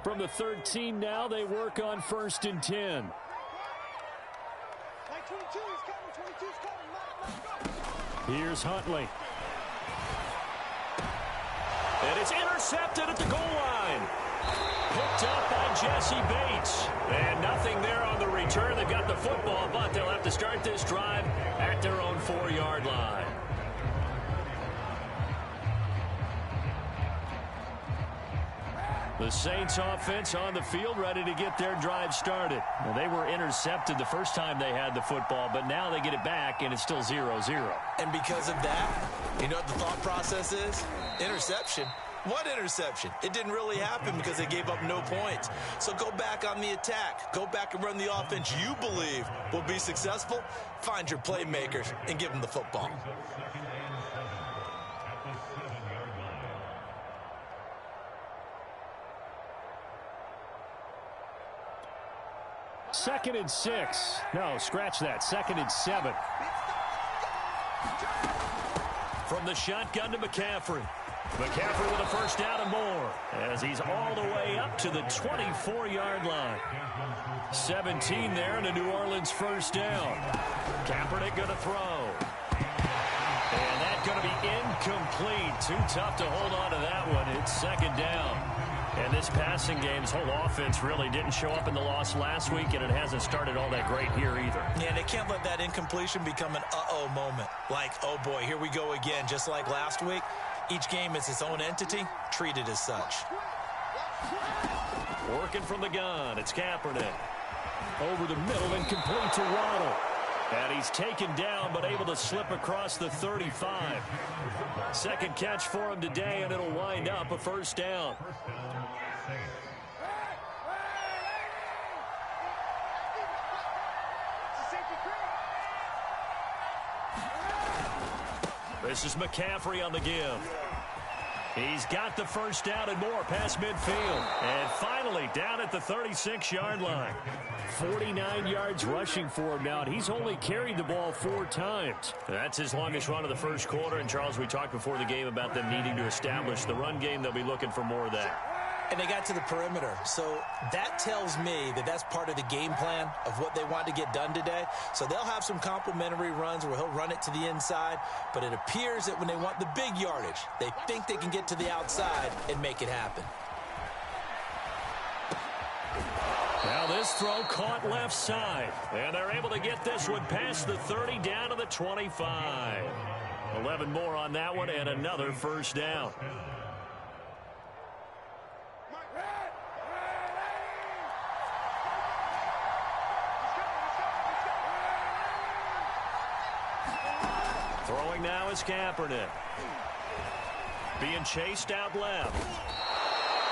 From the 13 now, they work on 1st and 10. Here's Huntley. And it's intercepted at the goal line. Picked up by Jesse Bates. And nothing there on the return. They've got the football, but they'll have to start this drive at their own 4-yard line. The Saints offense on the field ready to get their drive started. Well, they were intercepted the first time they had the football, but now they get it back, and it's still 0-0. And because of that, you know what the thought process is? Interception. What interception? It didn't really happen because they gave up no points. So go back on the attack. Go back and run the offense you believe will be successful. Find your playmakers and give them the football. Second and 6. No, scratch that. 2nd and 7. From the shotgun to McCaffrey. McCaffrey with a first down and more as he's all the way up to the 24-yard line. 17 there and a New Orleans first down. Kaepernick going to throw. And that's going to be incomplete. Too tough to hold on to that one. It's 2nd down. And this passing game's whole offense really didn't show up in the loss last week, and it hasn't started all that great here either. Yeah, they can't let that incompletion become an uh-oh moment. Like, oh boy, here we go again, just like last week. Each game is its own entity, treated as such. Working from the gun, it's Kaepernick. Over the middle and complete to Waddle. And he's taken down but able to slip across the 35. Second catch for him today, and it'll wind up a first down. This is McCaffrey on the give. He's got the first down and more past midfield. And finally down at the 36-yard line. 49 yards rushing for him now, and he's only carried the ball 4 times. That's his longest run of the first quarter. And, Charles, we talked before the game about them needing to establish the run game. They'll be looking for more of that. And they got to the perimeter. So that tells me that that's part of the game plan of what they want to get done today. So they'll have some complimentary runs where he'll run it to the inside. But it appears that when they want the big yardage, they think they can get to the outside and make it happen. Now this throw caught left side. And they're able to get this one past the 30 down to the 25. 11 more on that one and another first down. Throwing now is Kaepernick. Being chased out left.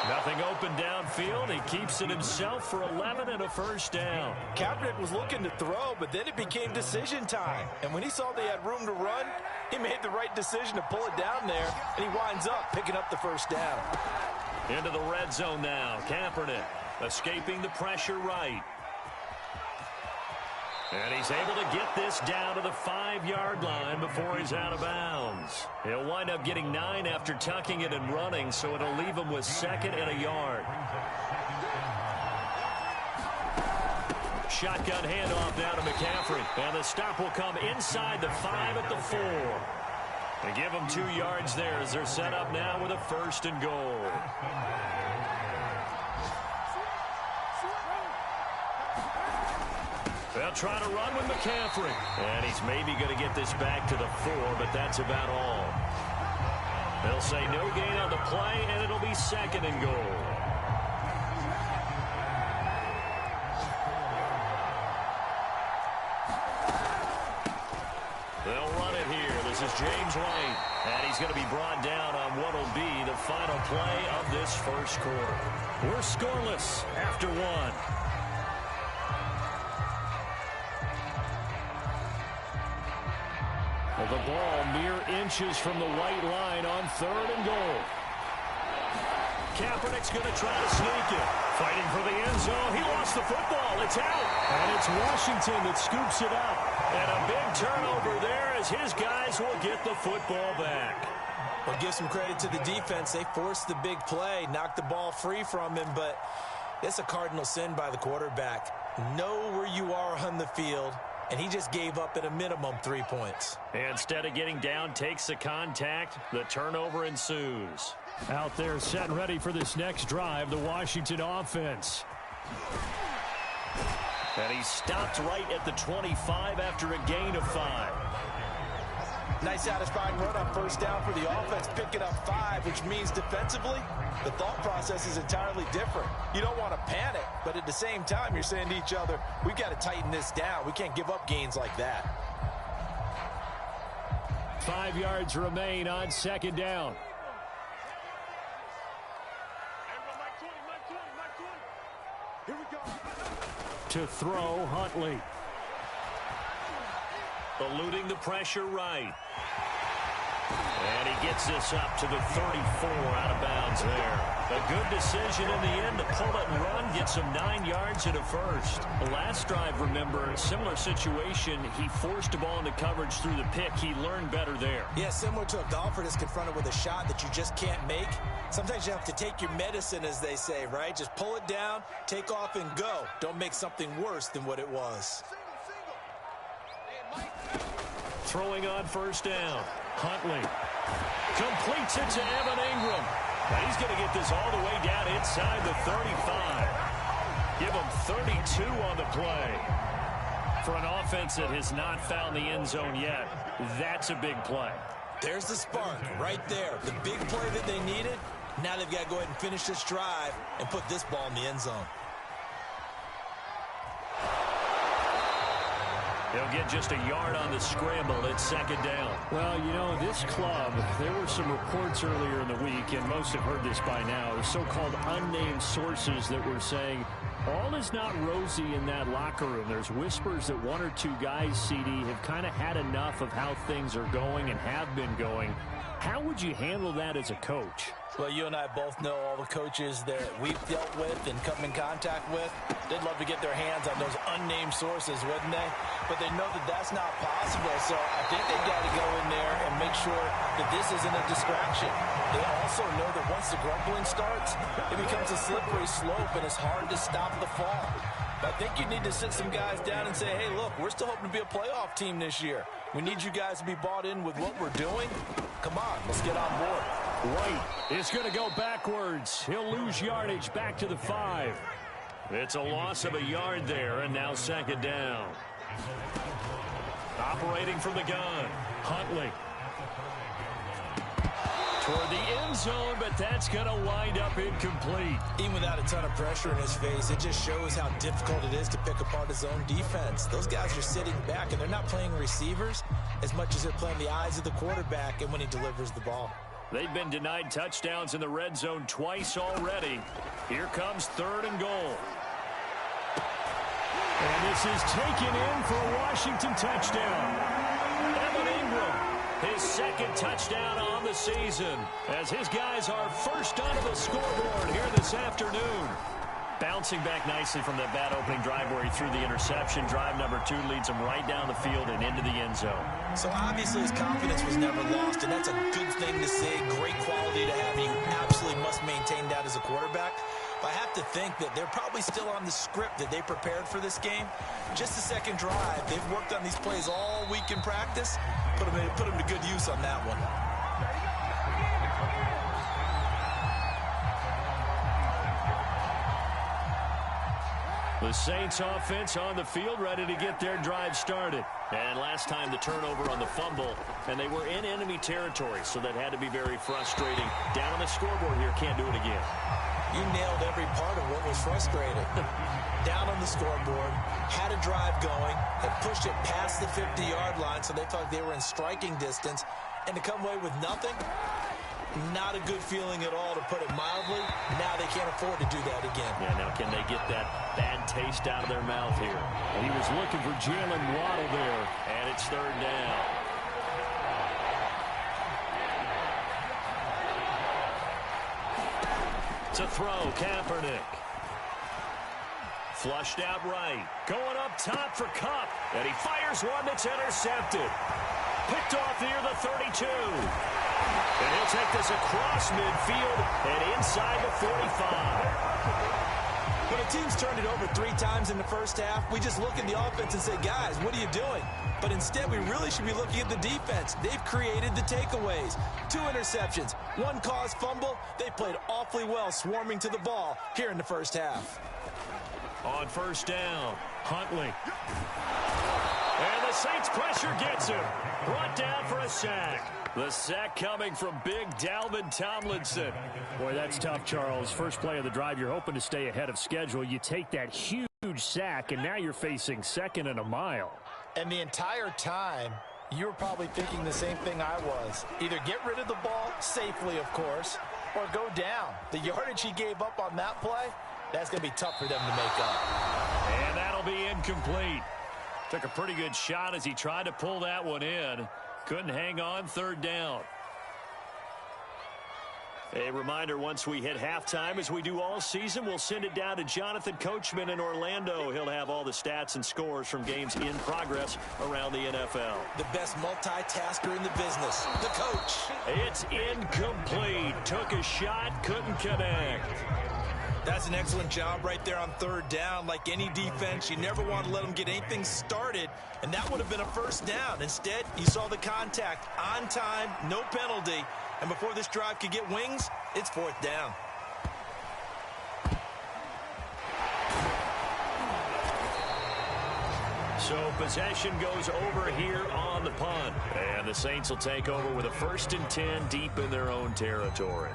Nothing open downfield. He keeps it himself for 11 and a first down. Kaepernick was looking to throw, but then it became decision time. And when he saw they had room to run, he made the right decision to pull it down there, and he winds up picking up the first down. Into the red zone now. Kaepernick escaping the pressure right. And he's able to get this down to the 5-yard line before he's out of bounds. He'll wind up getting 9 after tucking it and running, so it'll leave him with 2nd and a yard. Shotgun handoff now to McCaffrey. And the stop will come inside the 5 at the 4. They give him 2 yards there as they're set up now with a 1st and goal. They'll try to run with McCaffrey. And he's maybe going to get this back to the 4, but that's about all. They'll say no gain on the play, and it'll be 2nd and goal. They'll run it here. This is James White. And he's going to be brought down on what will be the final play of this first quarter. We're scoreless after 1. The ball mere inches from the white line on 3rd and goal. Kaepernick's going to try to sneak it. Fighting for the end zone. He lost the football. It's out. And it's Washington that scoops it up. And a big turnover there as his guys will get the football back. Well, give some credit to the defense. They forced the big play, knocked the ball free from him, but it's a cardinal sin by the quarterback. Know where you are on the field, and he just gave up at a minimum 3 points. Instead of getting down, takes the contact. The turnover ensues. Out there set and ready for this next drive, the Washington offense. And he stopped right at the 25 after a gain of 5. Nice satisfying run on first down for the offense, picking up 5, which means defensively, the thought process is entirely different. You don't want to panic, but at the same time, you're saying to each other, we've got to tighten this down. We can't give up gains like that. 5 yards remain on second down. Here we go. To throw, Huntley. Eluding the pressure right. And he gets this up to the 34 out of bounds there. A good decision in the end to pull it and run, get some 9 yards and a first. The last drive, remember, similar situation. He forced the ball into coverage through the pick. He learned better there. Yeah, similar to a golfer that's confronted with a shot that you just can't make. Sometimes you have to take your medicine, as they say, right? Just pull it down, take off, and go. Don't make something worse than what it was. Throwing on first down. Huntley completes it to Evan Ingram. Now he's going to get this all the way down inside the 35. Give him 32 on the play. For an offense that has not found the end zone yet, that's a big play. There's the spark right there. The big play that they needed. Now they've got to go ahead and finish this drive and put this ball in the end zone. They'll get just a yard on the scramble at second down. Well, you know, this club, there were some reports earlier in the week, and most have heard this by now, the so-called unnamed sources that were saying all is not rosy in that locker room. There's whispers that one or two guys, CD, have kind of had enough of how things are going and have been going. How would you handle that as a coach? Well, you and I both know all the coaches that we've dealt with and come in contact with. They'd love to get their hands on those unnamed sources, wouldn't they? But they know that that's not possible, so I think they've got to go in there and make sure that this isn't a distraction. They also know that once the grumbling starts, it becomes a slippery slope, and it's hard to stop the fall. But I think you need to sit some guys down and say, hey, look, we're still hoping to be a playoff team this year. We need you guys to be bought in with what we're doing. Come on, let's get on board. White is going to go backwards. He'll lose yardage back to the 5. It's a loss of a yard there, and now second down. Operating from the gun, Huntley. Toward the end zone, but that's going to wind up incomplete. Even without a ton of pressure in his face, it just shows how difficult it is to pick apart his own defense. Those guys are sitting back, and they're not playing receivers as much as they're playing the eyes of the quarterback and when he delivers the ball. They've been denied touchdowns in the red zone twice already. Here comes third and goal. And this is taken in for a Washington touchdown. Evan Ingram, his second touchdown on the season, as his guys are first onto the scoreboard here this afternoon. Bouncing back nicely from that bad opening drive where he threw the interception. Drive number 2 leads him right down the field and into the end zone. So obviously his confidence was never lost, and that's a good thing to say. Great quality to have. You absolutely must maintain that as a quarterback. But I have to think that they're probably still on the script that they prepared for this game. Just the second drive. They've worked on these plays all week in practice. Put them to good use on that one. The Saints offense on the field, ready to get their drive started. And last time the turnover on the fumble, and they were in enemy territory, so that had to be very frustrating. Down on the scoreboard here, can't do it again. You nailed every part of what was frustrating. Down on the scoreboard, had a drive going, had pushed it past the 50-yard line, so they thought they were in striking distance, and to come away with nothing, not a good feeling at all, to put it mildly. Now they can't afford to do that again. Yeah, now can they get that bad taste out of their mouth here? And he was looking for Jalen Waddle there, and it's third down. To throw, Kaepernick. Flushed out right. Going up top for Kupp. And he fires one that's intercepted. Picked off near the 32. And he'll take this across midfield and inside the 45. When a team's turned it over 3 times in the first half, we just look at the offense and say, guys, what are you doing? But instead, we really should be looking at the defense. They've created the takeaways. 2 interceptions, 1 caused fumble. They played awfully well swarming to the ball here in the first half. On first down, Huntley. And the Saints pressure gets him. Brought down for a sack. The sack coming from big Dalvin Tomlinson. Boy, that's tough, Charles. First play of the drive, you're hoping to stay ahead of schedule. You take that huge sack, and now you're facing 2nd and a mile. And the entire time, you were probably thinking the same thing I was. Either get rid of the ball, safely, of course, or go down. The yardage he gave up on that play, that's going to be tough for them to make up. And that'll be incomplete. Took a pretty good shot as he tried to pull that one in. Couldn't hang on, 3rd down. A reminder, once we hit halftime, as we do all season, we'll send it down to Jonathan Coachman in Orlando. He'll have all the stats and scores from games in progress around the NFL. The best multitasker in the business, the coach. It's incomplete. Took a shot, couldn't connect. That's an excellent job right there on 3rd down. Like any defense, you never want to let them get anything started, and that would have been a first down. Instead, you saw the contact on time, no penalty, and before this drive could get wings, it's 4th down. So possession goes over here on the punt, and the Saints will take over with a 1st and 10 deep in their own territory.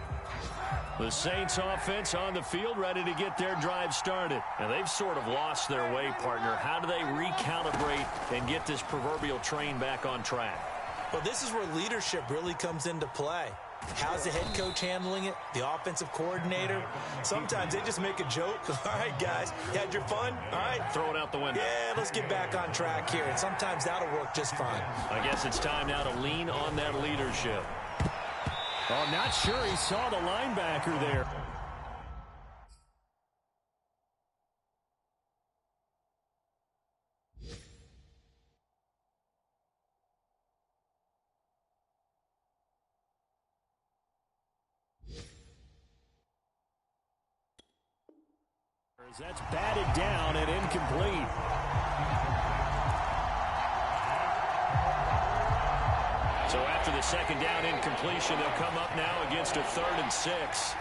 The Saints offense on the field ready to get their drive started. And they've sort of lost their way, partner. How do they recalibrate and get this proverbial train back on track? Well, this is where leadership really comes into play. How's the head coach handling it? The offensive coordinator? Sometimes they just make a joke. All right, guys, you had your fun? All right. Throw it out the window. Yeah, let's get back on track here. And sometimes that'll work just fine. I guess it's time now to lean on that leadership. Oh, I'm not sure he saw the linebacker there. That's batted down and incomplete. So after the 2nd down incompletion, they'll come up now against a 3rd and 6.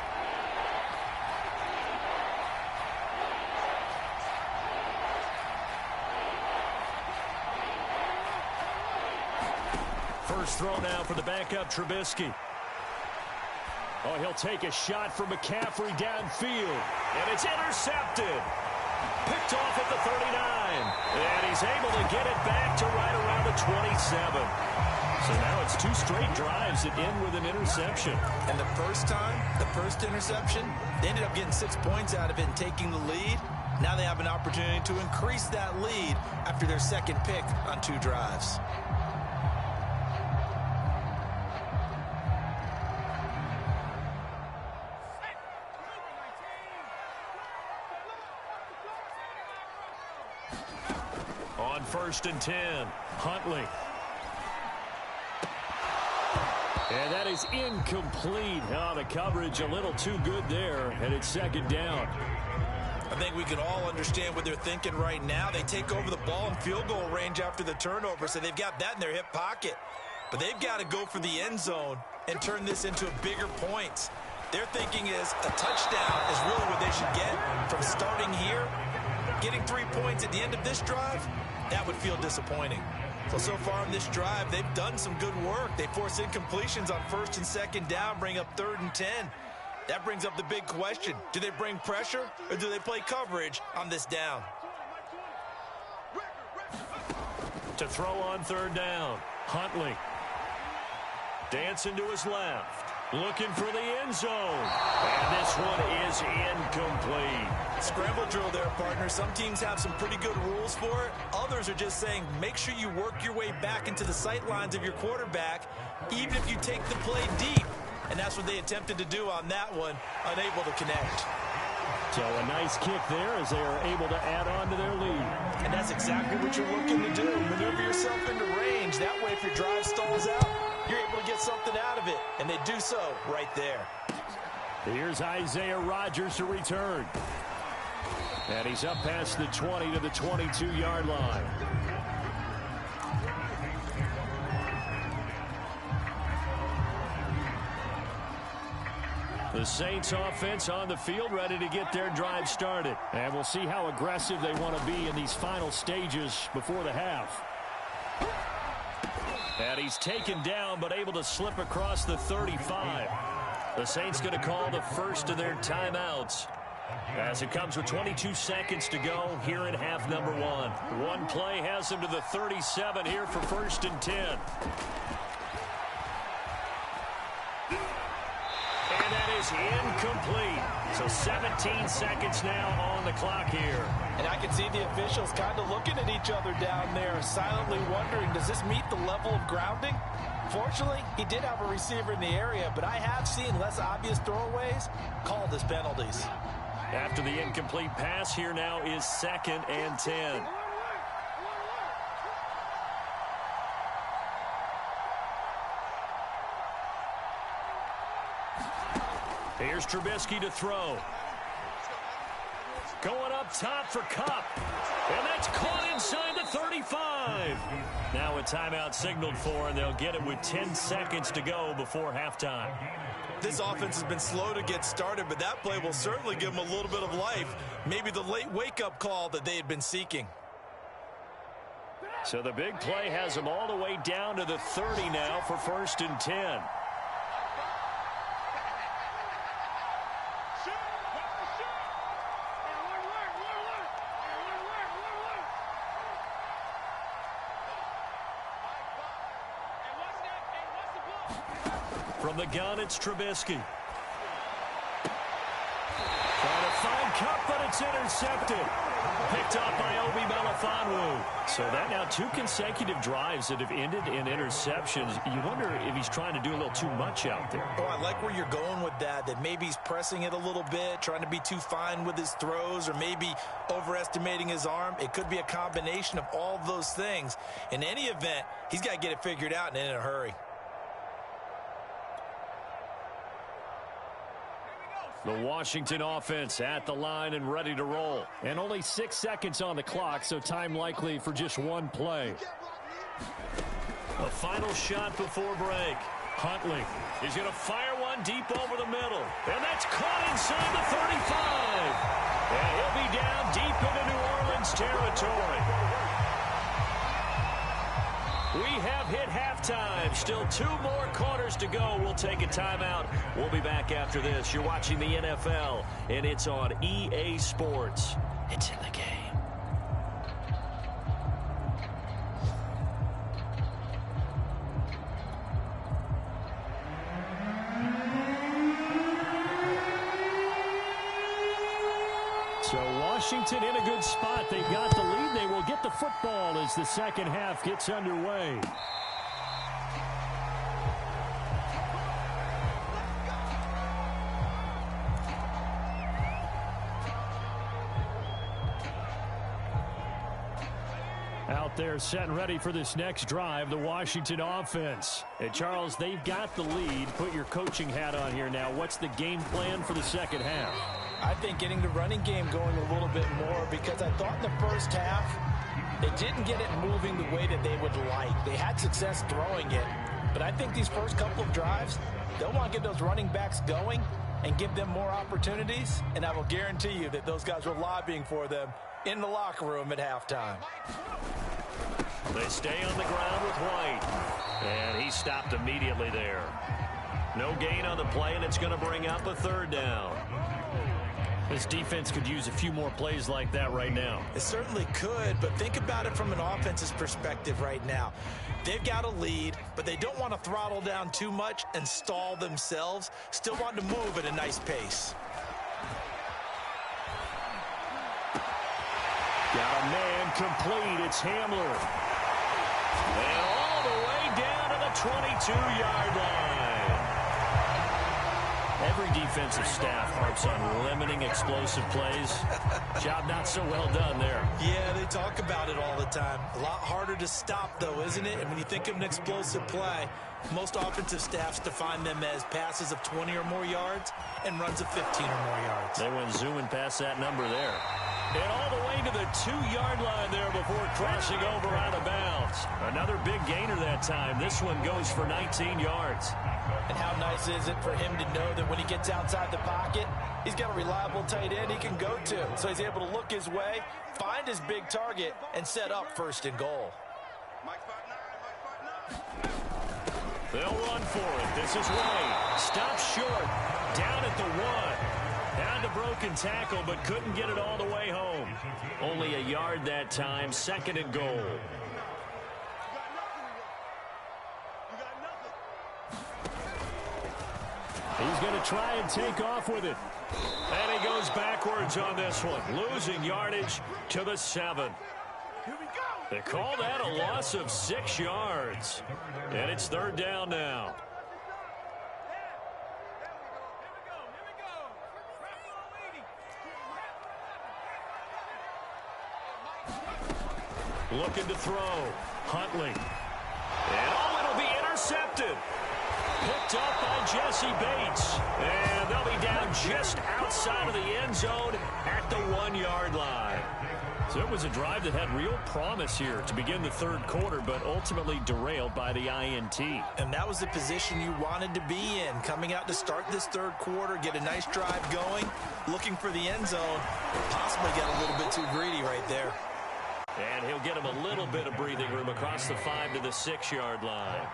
First throw now for the backup Trubisky. Oh, he'll take a shot from McCaffrey downfield. And it's intercepted. Picked off at the 39. And he's able to get it back to right around the 27. So now it's 2 straight drives that end with an interception. And the first time, the first interception, they ended up getting 6 points out of it and taking the lead. Now they have an opportunity to increase that lead after their 2nd pick on 2 drives. On 1st and 10, Huntley. And that is incomplete. Oh, the coverage a little too good there, and it's 2nd down. I think we can all understand what they're thinking right now. They take over the ball in field goal range after the turnover, so they've got that in their hip pocket. But they've got to go for the end zone and turn this into a bigger point. Their thinking is a touchdown is really what they should get from starting here. Getting 3 points at the end of this drive, that would feel disappointing. So far in this drive, they've done some good work. They force incompletions on 1st and 2nd down, bring up 3rd and 10. That brings up the big question. Do they bring pressure or do they play coverage on this down? To throw on 3rd down, Huntley. Dancing to his left. Looking for the end zone. And this one is incomplete. Scramble drill there, partner. Some teams have some pretty good rules for it. Others are just saying make sure you work your way back into the sight lines of your quarterback, even if you take the play deep. And that's what they attempted to do on that one, unable to connect. So a nice kick there as they are able to add on to their lead. And that's exactly what you're looking to do. Maneuver yourself into range. That way, if your drive stalls out, you're able to get something out of it, and they do so right there. Here's Isaiah Rodgers to return. And he's up past the 20 to the 22-yard line. The Saints offense on the field, ready to get their drive started. And we'll see how aggressive they want to be in these final stages before the half. And he's taken down, but able to slip across the 35. The Saints going to call the first of their timeouts, as it comes with 22 seconds to go here in half number one. One play has them to the 37 here for 1st and 10. And that is incomplete. So 17 seconds now on the clock here. And I can see the officials kind of looking at each other down there, silently wondering, does this meet the level of grounding? Fortunately, he did have a receiver in the area, but I have seen less obvious throwaways called as penalties. After the incomplete pass, here now is 2nd and 10. Here's Trubisky to throw. Going up top for Kupp. And that's caught inside the 35. Now a timeout signaled for, and they'll get it with 10 seconds to go before halftime. This offense has been slow to get started, but that play will certainly give them a little bit of life. Maybe the late wake-up call that they had been seeking. So the big play has them all the way down to the 30 now for 1st and 10. From the gun, it's Trubisky. Trying to find Kupp, but it's intercepted. Picked off by Obi Melifonwu. So that now 2 consecutive drives that have ended in interceptions. You wonder if he's trying to do a little too much out there. Oh, I like where you're going with that maybe he's pressing it a little bit, trying to be too fine with his throws, or maybe overestimating his arm. It could be a combination of all those things. In any event, he's got to get it figured out and in a hurry. The Washington offense at the line and ready to roll. And only 6 seconds on the clock, so time likely for just one play. A final shot before break. Huntley is going to fire one deep over the middle. And that's caught inside the 35. And he'll be down deep into New Orleans territory. We have hit halftime. Still 2 more quarters to go. We'll take a timeout. We'll be back after this. You're watching the NFL, and it's on EA Sports. It's in the game. So Washington in a good spot. They've got the lead. They will get the football as the second half gets underway. Out there set and ready for this next drive, the Washington offense. And Charles, they've got the lead. Put your coaching hat on here now. What's the game plan for the second half? I think getting the running game going a little bit more, because I thought in the first half they didn't get it moving the way that they would like. They had success throwing it, but I think these first couple of drives, they'll want to get those running backs going and give them more opportunities, and I will guarantee you that those guys were lobbying for them in the locker room at halftime. They stay on the ground with White, and he stopped immediately there. No gain on the play, and it's going to bring up a 3rd down. This defense could use a few more plays like that right now. It certainly could, but think about it from an offense's perspective right now. They've got a lead, but they don't want to throttle down too much and stall themselves. Still want to move at a nice pace. Got a man complete. It's Hamler. And all the way down to the 22-yard line. And Every defensive staff harps on limiting explosive plays. Job not so well done there. Yeah, they talk about it all the time. A lot harder to stop, though, isn't it? And when you think of an explosive play, most offensive staffs define them as passes of 20 or more yards and runs of 15 or more yards. They went zooming past that number there. And all the way to the 2-yard line there before crossing over out of bounds. Another big gainer that time. This one goes for 19 yards. And how nice is it for him to know that when he gets outside the pocket, he's got a reliable tight end he can go to. So he's able to look his way, find his big target, and set up first and goal. They'll run for it. This is Wade. Stopped short. Down at the 1. Had a broken tackle, but couldn't get it all the way home. Only a yard that time. Second and goal. He's going to try and take off with it. And he goes backwards on this one. Losing yardage to the 7. They call that a loss of 6 yards. And it's third down now. Looking to throw. Huntley. And it'll be intercepted. Picked up by Jesse Bates. And they'll be down just outside of the end zone at the 1-yard line. So it was a drive that had real promise here to begin the third quarter, but ultimately derailed by the INT. And that was the position you wanted to be in. Coming out to start this third quarter, get a nice drive going, looking for the end zone. Possibly got a little bit too greedy right there. And he'll get him a little bit of breathing room across the 5 to the 6-yard line.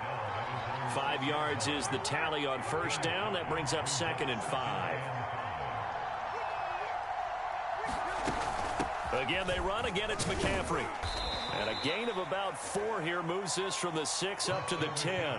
5 yards is the tally on first down. That brings up 2nd and 5. Again, they run. Again, it's McCaffrey. And a gain of about 4 here moves this from the 6 up to the 10.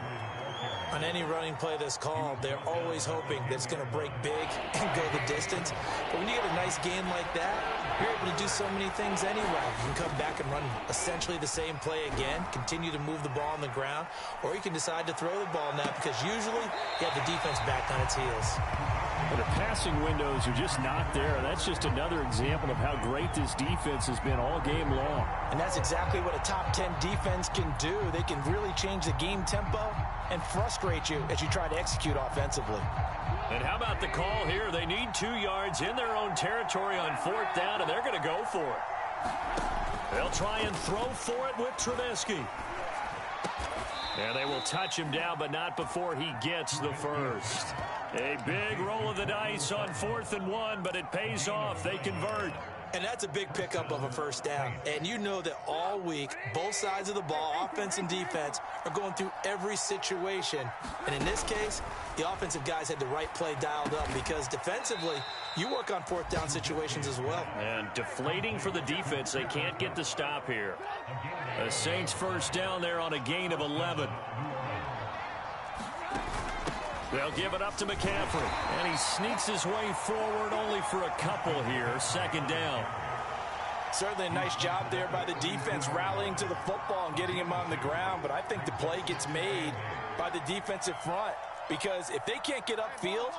On any running play that's called, they're always hoping that it's going to break big and go the distance. But when you get a nice game like that, you're able to do so many things anyway. You can come back and run essentially the same play again, continue to move the ball on the ground, or you can decide to throw the ball now because usually you have the defense back on its heels. But the passing windows are just not there. That's just another example of how great this defense has been all game long. And that's exactly what a top 10 defense can do. They can really change the game tempo and frustrate you as you try to execute offensively. And how about the call here? They need 2 yards in their own territory on 4th down, and they're going to go for it. They'll try and throw for it with Trubisky. And they will touch him down, but not before he gets the first. A big roll of the dice on 4th and 1, but it pays off. They convert. And that's a big pickup of a first down. And you know that all week, both sides of the ball, offense and defense, are going through every situation. And in this case, the offensive guys had the right play dialed up because defensively, you work on 4th down situations as well. And deflating for the defense. They can't get the stop here. The Saints first down there on a gain of 11. They'll give it up to McCaffrey. And he sneaks his way forward only for a couple here. 2nd down. Certainly a nice job there by the defense rallying to the football and getting him on the ground. But I think the play gets made by the defensive front. Because if they can't get upfield,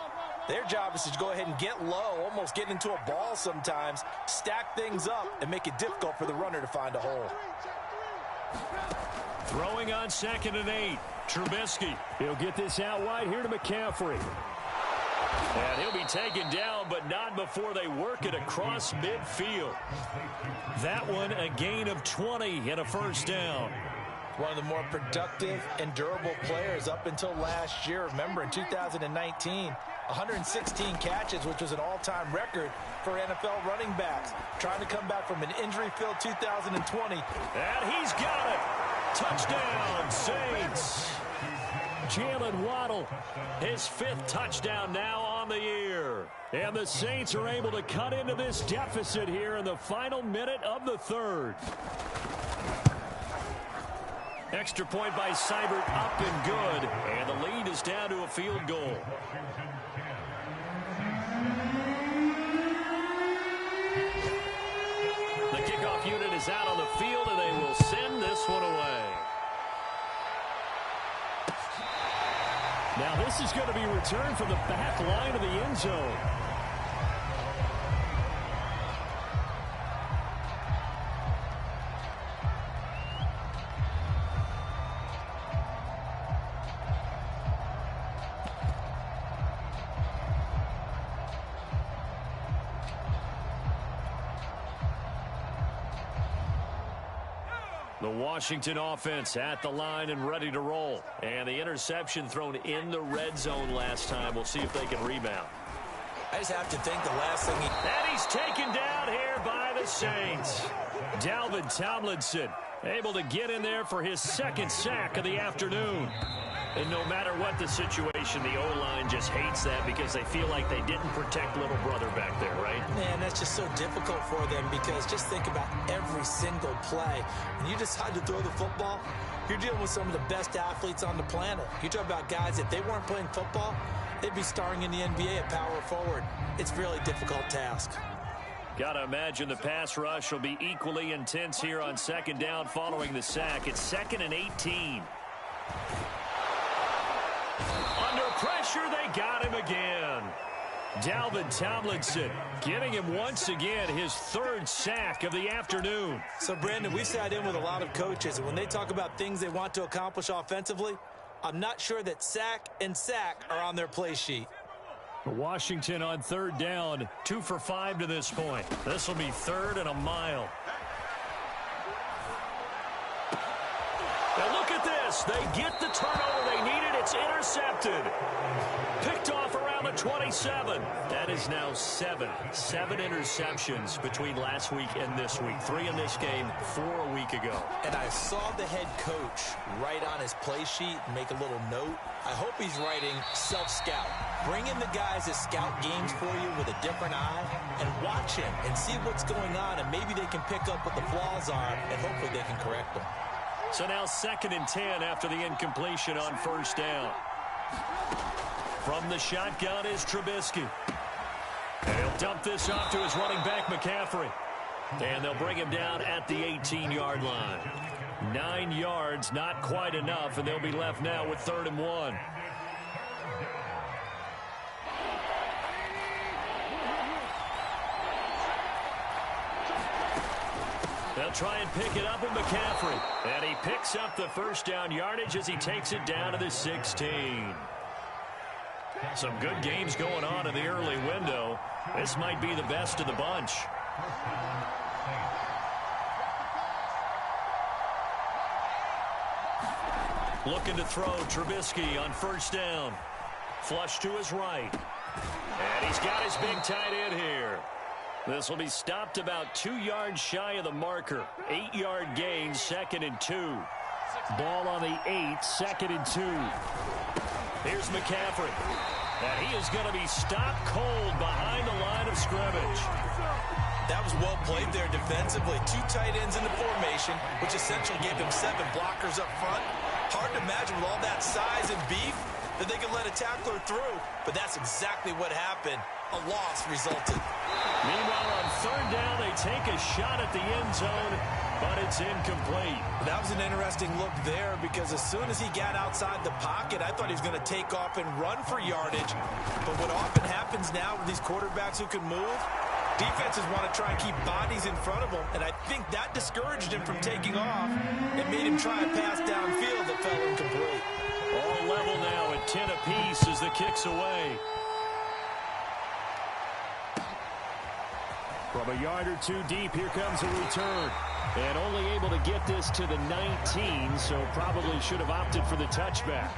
their job is to go ahead and get low, almost get into a ball sometimes, stack things up, and make it difficult for the runner to find a hole. Throwing on 2nd and 8. Trubisky. He'll get this out wide here to McCaffrey. And he'll be taken down, but not before they work it across midfield. That one, a gain of 20 and a first down. One of the more productive and durable players up until last year. Remember, in 2019, 116 catches, which was an all-time record for NFL running backs. Trying to come back from an injury-filled 2020. And he's got it. Touchdown, Saints. Jalen Waddle, his 5th touchdown now on the year. And the Saints are able to cut into this deficit here in the final minute of the third. Extra point by Seibert, up and good. And the lead is down to a field goal. The kickoff unit is out on the field, and they will send this one away. Now, this This is going to be returned from the back line of the end zone. The Washington offense at the line and ready to roll. And the interception thrown in the red zone last time. We'll see if they can rebound. I just have to think the last thing And he's taken down here by the Saints. Dalvin Tomlinson able to get in there for his second sack of the afternoon. And no matter what the situation, the O-line just hates that because they feel like they didn't protect little brother back there, right? Man, that's just so difficult for them because just think about every single play. When you decide to throw the football, you're dealing with some of the best athletes on the planet. You talk about guys, if they weren't playing football, they'd be starring in the NBA at power forward. It's a really difficult task. Gotta imagine the pass rush will be equally intense here on second down following the sack. It's 2nd and 18. Under pressure, they got him again. Dalvin Tomlinson getting him once again his third sack of the afternoon. So, Brandon, we sat in with a lot of coaches, and when they talk about things they want to accomplish offensively, I'm not sure that sack and sack are on their play sheet. Washington on third down, 2 for 5 to this point. This will be 3rd and a mile. Now look at this. They get the turnover they needed. It's intercepted. Picked off around the 27. That is now 7 interceptions between last week and this week. 3 in this game, 4 a week ago. And I saw the head coach write on his play sheet and make a little note. I hope he's writing self-scout. Bring in the guys that scout games for you with a different eye and watch him and see what's going on, and maybe they can pick up what the flaws are, and hopefully they can correct them. So now 2nd and 10 after the incompletion on first down. From the shotgun is Trubisky. And he'll dump this off to his running back, McCaffrey. And they'll bring him down at the 18-yard line. 9 yards, not quite enough, and they'll be left now with 3rd and 1. They'll try and pick it up with McCaffrey. And he picks up the first down yardage as he takes it down to the 16. Some good games going on in the early window. This might be the best of the bunch. Looking to throw Trubisky on first down. Flush to his right. And he's got his big tight end here. This will be stopped about 2 yards shy of the marker. 8-yard gain, 2nd and 2. Ball on the 8, 2nd and 2. Here's McCaffrey. And he is going to be stopped cold behind the line of scrimmage. That was well played there defensively. 2 tight ends in the formation, which essentially gave them 7 blockers up front. Hard to imagine with all that size and beef that they could let a tackler through. But that's exactly what happened. A loss resulted. Meanwhile, on third down, they take a shot at the end zone, but it's incomplete. That was an interesting look there because as soon as he got outside the pocket, I thought he was going to take off and run for yardage. But what often happens now with these quarterbacks who can move, defenses want to try and keep bodies in front of them, and I think that discouraged him from taking off and made him try a pass downfield that fell incomplete. All level now at 10 apiece as the kick's away. From a yard or 2 deep, here comes a return. And only able to get this to the 19, so probably should have opted for the touchback.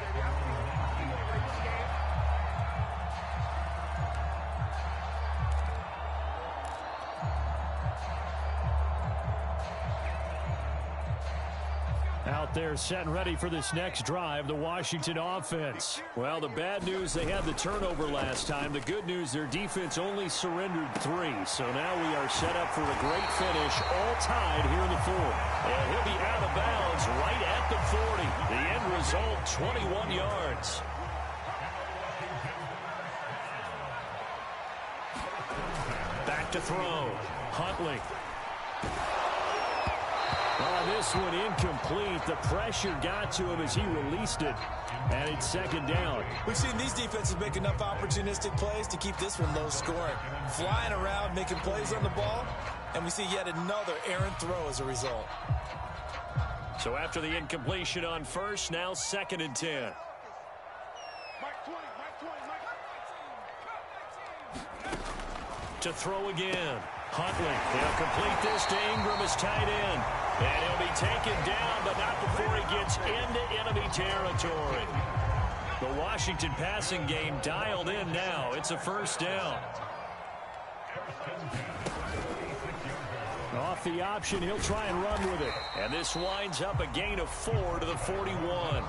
Out there set and ready for this next drive, the Washington offense. Well, the bad news, they had the turnover last time. The good news, their defense only surrendered 3. So now we are set up for a great finish, all tied here in the 4th. And he'll be out of bounds right at the 40. The end result, 21 yards. Back to throw. Huntley. This one incomplete. The pressure got to him as he released it, and it's second down. We've seen these defenses make enough opportunistic plays to keep this one low scoring. Flying around, making plays on the ball, and we see yet another errant throw as a result. So after the incompletion on first, now 2nd and 10. To throw again. Huntley, they'll complete this to Ingram as tight end. And he'll be taken down, but not before he gets into enemy territory. The Washington passing game dialed in now. It's a first down. Off the option, he'll try and run with it. And this winds up a gain of 4 to the 41.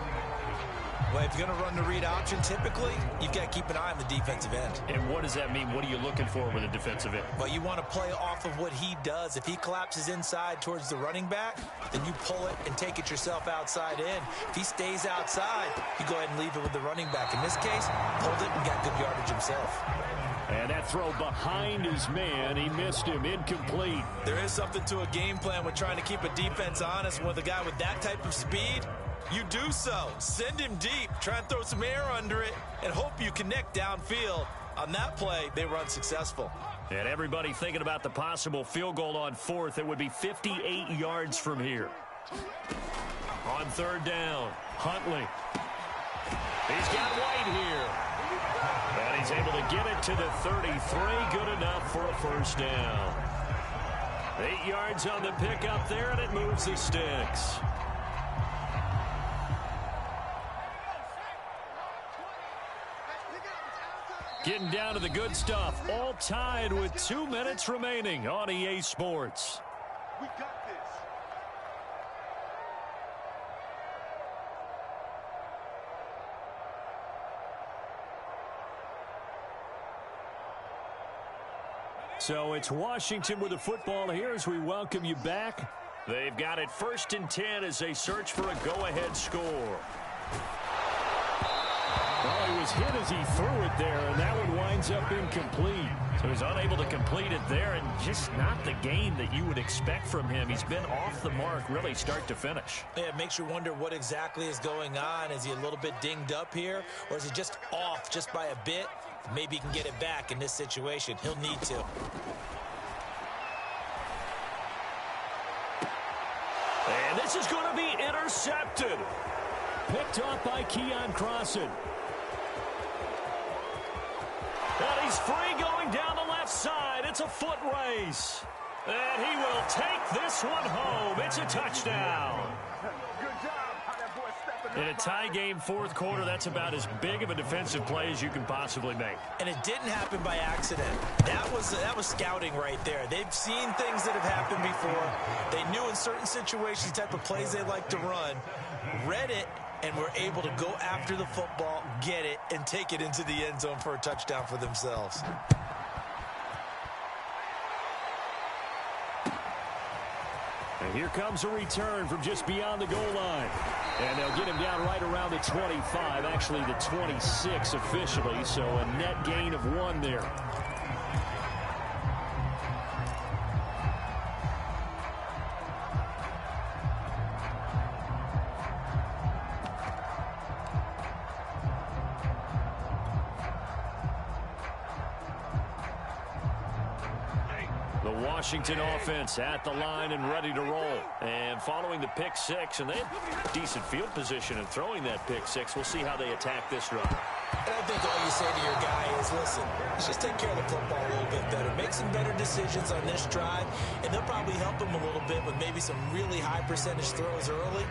Well, if you're going to run the read option, typically, you've got to keep an eye on the defensive end. And what does that mean? What are you looking for with a defensive end? Well, you want to play off of what he does. If he collapses inside towards the running back, then you pull it and take it yourself outside in. If he stays outside, you go ahead and leave it with the running back. In this case, pulled it and got good yardage himself. And that throw behind his man, he missed him, incomplete. There is something to a game plan with trying to keep a defense honest. With a guy with that type of speed, you do so. Send him deep, try and throw some air under it, and hope you connect downfield. On that play, they were unsuccessful. And everybody thinking about the possible field goal on 4th. It would be 58 yards from here. On 3rd down, Huntley. He's got White here. And he's able to get it to the 33. Good enough for a first down. 8 yards on the pickup there, and it moves the sticks. Getting down to the good stuff. All tied with 2 minutes remaining on EA Sports. We got this. So it's Washington with the football here as we welcome you back. They've got it 1st and 10 as they search for a go-ahead score. Well, he was hit as he threw it there, and that one winds up incomplete. So he's unable to complete it there, and just not the game that you would expect from him. He's been off the mark really start to finish. Yeah, it makes you wonder what exactly is going on. Is he a little bit dinged up here, or is he just off just by a bit? Maybe he can get it back in this situation. He'll need to. And this is going to be intercepted. Picked off by Keon Crossan. And he's free going down the left side. It's a foot race. And he will take this one home. It's a touchdown. In a tie game, 4th quarter, that's about as big of a defensive play as you can possibly make. And it didn't happen by accident. That was scouting right there. They've seen things that have happened before. They knew in certain situations the type of plays they like to run, read it, and were able to go after the football, get it, and take it into the end zone for a touchdown for themselves. And here comes a return from just beyond the goal line. And they'll get him down right around the 25, actually the 26 officially, so a net gain of 1 there. Washington offense at the line and ready to roll. And following the pick 6, and they had decent field position in throwing that pick 6. We'll see how they attack this run. And I think all you say to your guy is, listen, let's just take care of the football a little bit better. Make some better decisions on this drive, and they'll probably help him a little bit with maybe some really high percentage throws early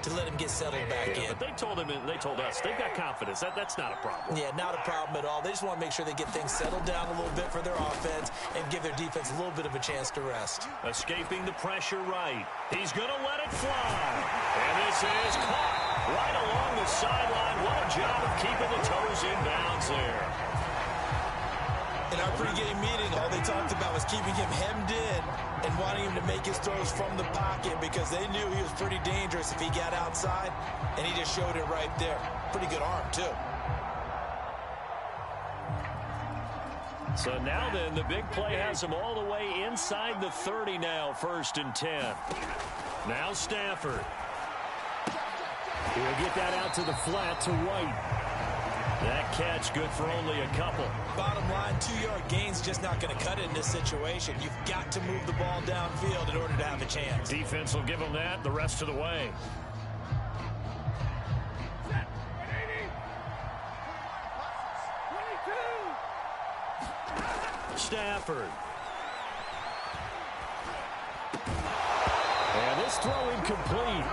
to let him get settled back in. But they told us they've got confidence. That's not a problem. Yeah, not a problem at all. They just want to make sure they get things settled down a little bit for their offense and give their defense a little bit of a chance to rest. Escaping the pressure right. He's going to let it fly. And this is caught right along the sideline. What a job of keeping the toes in bounds there. In our pregame meeting, all they talked about was keeping him hemmed in and wanting him to make his throws from the pocket because they knew he was pretty dangerous if he got outside, and he just showed it right there. Pretty good arm, too. So now then, the big play has him all the way inside the 30 now, 1st and 10. Now Stafford. He'll get that out to the flat to White. That catch good for only a couple. Bottom line, 2-yard gain's just not going to cut it in this situation. You've got to move the ball downfield in order to have a chance. Defense will give him that the rest of the way. Stafford. And this throw incomplete.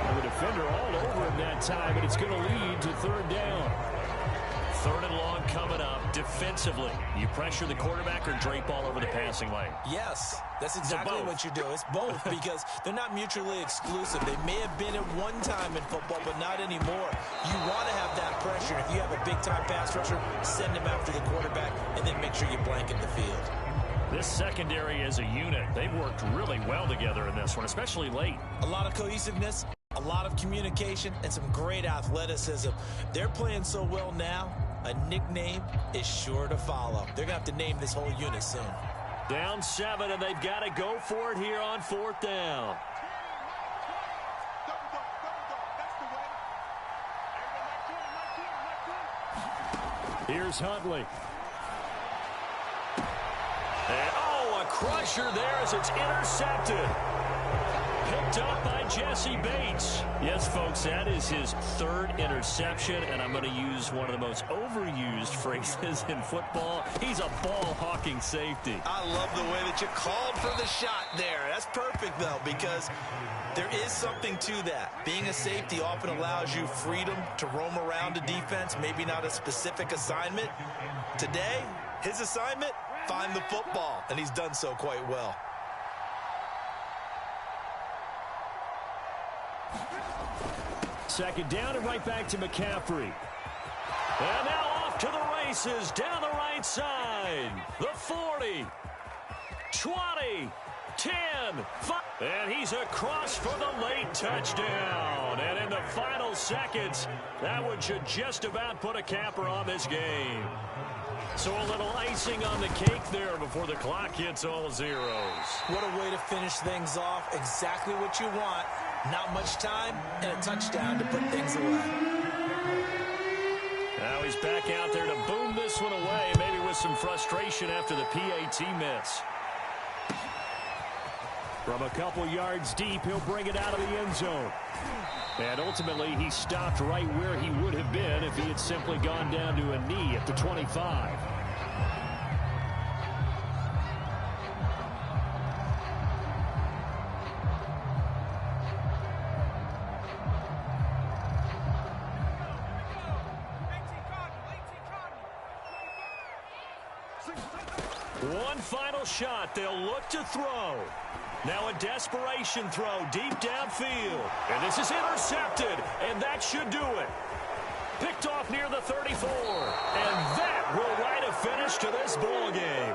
And the defender all over him that time, and it's going to lead to 3rd down. 3rd and long coming up. Defensively, you pressure the quarterback or drape all over the passing lane? Yes, that's exactly what you do. It's both because they're not mutually exclusive. They may have been at one time in football, but not anymore. You want to have that pressure. If you have a big-time pass rusher, send him after the quarterback, and then make sure you blanket the field. This secondary as a unit, they've worked really well together in this one, especially late. A lot of cohesiveness, a lot of communication, and some great athleticism. They're playing so well now, a nickname is sure to follow. They're going to have to name this whole unit soon. Down 7, and they've got to go for it here on 4th down. Here's Huntley. And, a crusher there as it's intercepted. Picked up by Jesse Bates. Yes, folks, that is his 3rd interception, and I'm going to use one of the most overused phrases in football. He's a ball-hawking safety. I love the way that you called for the shot there. That's perfect, though, because there is something to that. Being a safety often allows you freedom to roam around a defense, maybe not a specific assignment. Today, his assignment, find the football, and he's done so quite well. Second down and right back to McCaffrey. And now off to the races down the right side. The 40, 20, 10, 5. And he's across for the late touchdown. And in the final seconds, that one should just about put a capper on this game. So a little icing on the cake there before the clock hits all zeros. What a way to finish things off. Exactly what you want. Not much time and a touchdown to put things away. Now he's back out there to boom this one away, maybe with some frustration after the PAT miss. From a couple yards deep, he'll bring it out of the end zone. And ultimately, he stopped right where he would have been if he had simply gone down to a knee at the 25. One final shot. They'll look to throw. Now a desperation throw deep downfield. And this is intercepted, and that should do it. Picked off near the 34. And that will write a finish to this ball game.